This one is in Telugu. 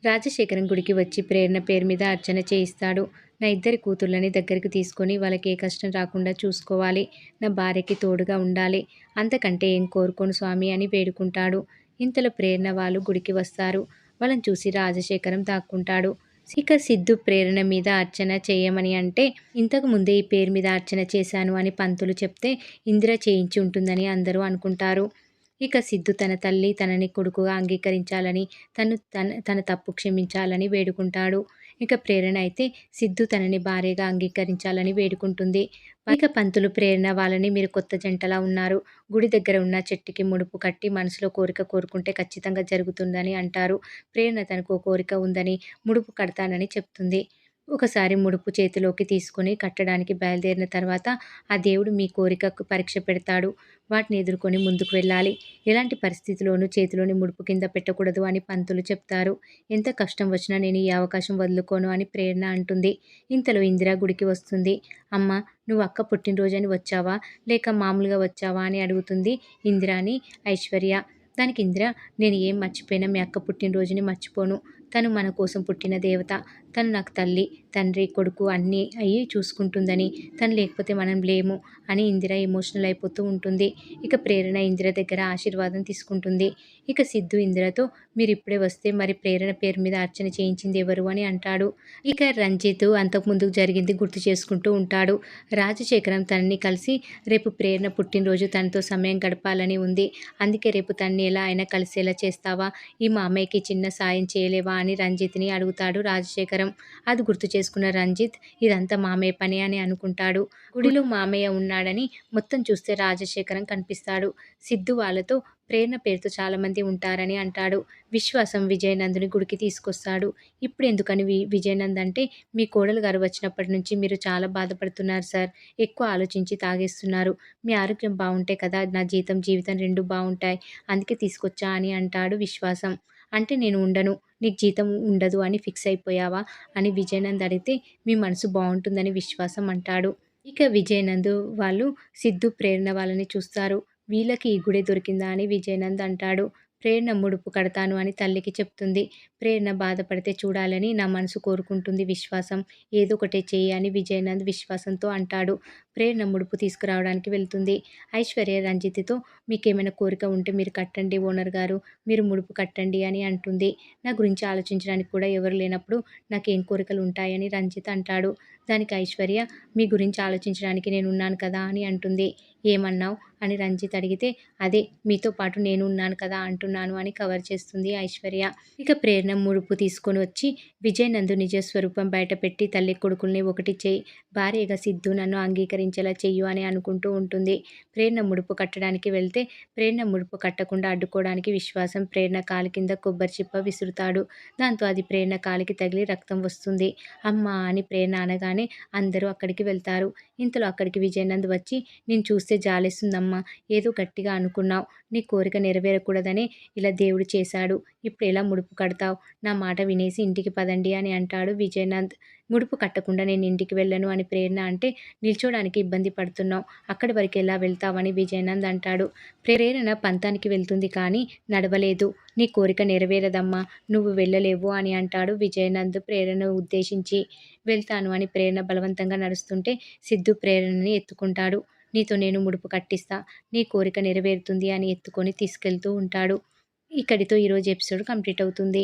రాజశేఖరం గుడికి వచ్చి ప్రేరణ పేరు మీద అర్చన చేయిస్తాడు. నా ఇద్దరి కూతుర్లని దగ్గరికి తీసుకొని వాళ్ళకి ఏ కష్టం రాకుండా చూసుకోవాలి. నా భార్యకి తోడుగా ఉండాలి. అంతకంటే ఏం కోరుకోను స్వామి అని వేడుకుంటాడు. ఇంతలో ప్రేరణ వాళ్ళు గుడికి వస్తారు. వాళ్ళని చూసి రాజశేఖరం దాక్కుంటాడు. ఇక సిద్ధు ప్రేరణ మీద అర్చన చేయమని అంటే, ఇంతకు ముందే ఈ పేరు మీద అర్చన చేశాను అని పంతులు చెప్తే ఇందిర చేయించి ఉంటుందని అందరూ అనుకుంటారు. ఇక సిద్ధు తన తల్లి తనని కొడుకుగా అంగీకరించాలని, తన తప్పు క్షమించాలని వేడుకుంటాడు. ఇక ప్రేరణ అయితే సిద్ధు తనని భార్యగా అంగీకరించాలని వేడుకుంటుంది. ఇక పంతులు ప్రేరణ వాళ్ళని మీరు కొత్త జంటలా ఉన్నారు. గుడి దగ్గర ఉన్న చెట్టుకి ముడుపు కట్టి మనసులో కోరిక కోరుకుంటే ఖచ్చితంగా జరుగుతుందని అంటారు. ప్రేరణ తనకు ఓ కోరిక ఉందని ముడుపు కడతానని చెప్తుంది. ఒకసారి ముడుపు చేతిలోకి తీసుకొని కట్టడానికి బయలుదేరిన తర్వాత ఆ దేవుడు మీ కోరికకు పరీక్ష పెడతాడు. వాటిని ఎదుర్కొని ముందుకు వెళ్ళాలి. ఎలాంటి పరిస్థితిలోనూ చేతిలోని ముడుపు కింద పెట్టకూడదు అని పంతులు చెప్తారు. ఎంత కష్టం వచ్చినా నేను ఈ అవకాశం వదులుకోను అని ప్రేరణ అంటుంది. ఇంతలో ఇందిర గుడికి వస్తుంది. అమ్మ, నువ్వు అక్క పుట్టినరోజని వచ్చావా లేక మామూలుగా వచ్చావా అని అడుగుతుంది ఇందిరాని ఐశ్వర్య. దానికి ఇందిర, నేను ఏం మర్చిపోయినా మీ అక్క పుట్టినరోజుని మర్చిపోను. తను మన కోసం పుట్టిన దేవత. తను నాకు తల్లి, తండ్రి, కొడుకు అన్నీ అయ్యి చూసుకుంటుందని, తను లేకపోతే మనం లేము అని ఇందిర ఎమోషనల్ అయిపోతూ ఉంటుంది. ఇక ప్రేరణ ఇందిర దగ్గర ఆశీర్వాదం తీసుకుంటుంది. ఇక సిద్ధు ఇందిరతో, మీరు ఇప్పుడే వస్తే మరి ప్రేరణ పేరు మీద అర్చన చేయించింది ఎవరు అని అంటాడు. ఇక రంజిత్ అంతకుముందు జరిగింది గుర్తు చేసుకుంటూ ఉంటాడు. రాజశేఖరం తనని కలిసి రేపు ప్రేరణ పుట్టినరోజు, తనతో సమయం గడపాలని ఉంది. అందుకే రేపు తనని ఎలా అయినా కలిసేలా చేస్తావా? ఈ మామయ్యకి చిన్న సాయం చేయలేవా అని రంజిత్ని అడుగుతాడు రాజశేఖరం. అది గుర్తు చేసుకున్న రంజిత్ ఇదంతా మామయ్య పని అని అనుకుంటాడు. గుడిలో మామయ్య ఉన్నాడని మొత్తం చూస్తే రాజశేఖరం కనిపిస్తాడు. సిద్ధు వాళ్ళతో ప్రేరణ పేరుతో చాలామంది ఉంటారని అంటాడు. విశ్వాసం విజయనందుని గుడికి తీసుకొస్తాడు. ఇప్పుడు ఎందుకని విజయనంద్ అంటే, మీ కోడలు గారు వచ్చినప్పటి నుంచి మీరు చాలా బాధపడుతున్నారు సార్. ఎక్కువ ఆలోచించి తాగేస్తున్నారు. మీ ఆరోగ్యం బాగుంటే కదా నా జీవితం రెండు బాగుంటాయి. అందుకే తీసుకొచ్చా అని అంటాడు విశ్వాసం. అంటే నేను ఉండను, నీకు జీతం ఉండదు అని ఫిక్స్ అయిపోయావా అని విజయనంద్ అడిగితే, మీ మనసు బాగుంటుందని విశ్వాసం అంటాడు. ఇక విజయనంద్ వాళ్ళు సిద్ధు ప్రేరణ వాళ్ళని చూస్తారు. వీళ్ళకి ఈ గుడే దొరికిందా అని విజయనంద్ అంటాడు. ప్రేరణ ముడుపు కడతాను అని తల్లికి చెప్తుంది. ప్రేరణ బాధపడితే చూడాలని నా మనసు కోరుకుంటుంది విశ్వాసం. ఏదో ఒకటే చెయ్యి అని విజయనంద్ విశ్వాసంతో అంటాడు. ప్రేరణ ముడుపు తీసుకురావడానికి వెళ్తుంది. ఐశ్వర్య రంజిత్తో, మీకేమైనా కోరిక ఉంటే మీరు కట్టండి ఓనర్ గారు, మీరు ముడుపు కట్టండి అని అంటుంది. నా గురించి ఆలోచించడానికి కూడా ఎవరు లేనప్పుడు నాకేం కోరికలు ఉంటాయని రంజిత్ అంటాడు. దానికి ఐశ్వర్య, మీ గురించి ఆలోచించడానికి నేనున్నాను కదా అని అంటుంది. ఏమన్నావు అని రంజిత్ అడిగితే, అదే మీతో పాటు నేను ఉన్నాను కదా అంటున్నాను అని కవర్ చేస్తుంది ఐశ్వర్య. ఇక ప్రేరణ ముడుపు తీసుకొని వచ్చి విజయనందు నిజ స్వరూపం బయటపెట్టి, తల్లి కొడుకుల్ని ఒకటి చేయి, భార్యగా సిద్ధు నన్ను అంగీకరించేలా చెయ్యు అని అనుకుంటూ ఉంటుంది. ప్రేరణ ముడుపు కట్టడానికి వెళ్తే ప్రేరణ ముడుపు కట్టకుండా అడ్డుకోవడానికి విశ్వాసం ప్రేరణ కాలి కింద కొబ్బరి చిప్ప విసురుతాడు. దాంతో అది ప్రేరణ కాలికి తగిలి రక్తం వస్తుంది. అమ్మా అని ప్రేరణ అనగానే అందరూ అక్కడికి వెళ్తారు. ఇంతలో అక్కడికి విజయనంద్ వచ్చి, నేను చూస్తే జాలేస్తుందమ్మా, ఏదో గట్టిగా అనుకున్నావు, నీ కోరిక నెరవేరకూడదనే ఇలా దేవుడు చేశాడు. ఇప్పుడు ఎలా ముడుపు కడతావు? నా మాట వినేసి ఇంటికి పదండి అని అంటాడు విజయనంద్. ముడుపు కట్టకుండా నేను ఇంటికి వెళ్ళను అని ప్రేరణ అంటే, నిల్చోడానికి ఇబ్బంది పడుతున్నావు, అక్కడి వరకు ఎలా వెళ్తావని విజయనంద్ అంటాడు. ప్రేరణ పంతానికి వెళ్తుంది కానీ నడవలేదు. నీ కోరిక నెరవేరదమ్మా, నువ్వు వెళ్ళలేవు అని అంటాడు విజయనంద్ ప్రేరణను ఉద్దేశించి. వెళ్తాను అని ప్రేరణ బలవంతంగా నడుస్తుంటే సిద్ధు ప్రేరణని ఎత్తుకుంటాడు. నీతో నేను ముడుపు కట్టిస్తా, నీ కోరిక నెరవేరుతుంది అని ఎత్తుకొని తీసుకెళ్తూ ఉంటాడు. ఇక్కడితో ఈరోజు ఎపిసోడ్ కంప్లీట్ అవుతుంది.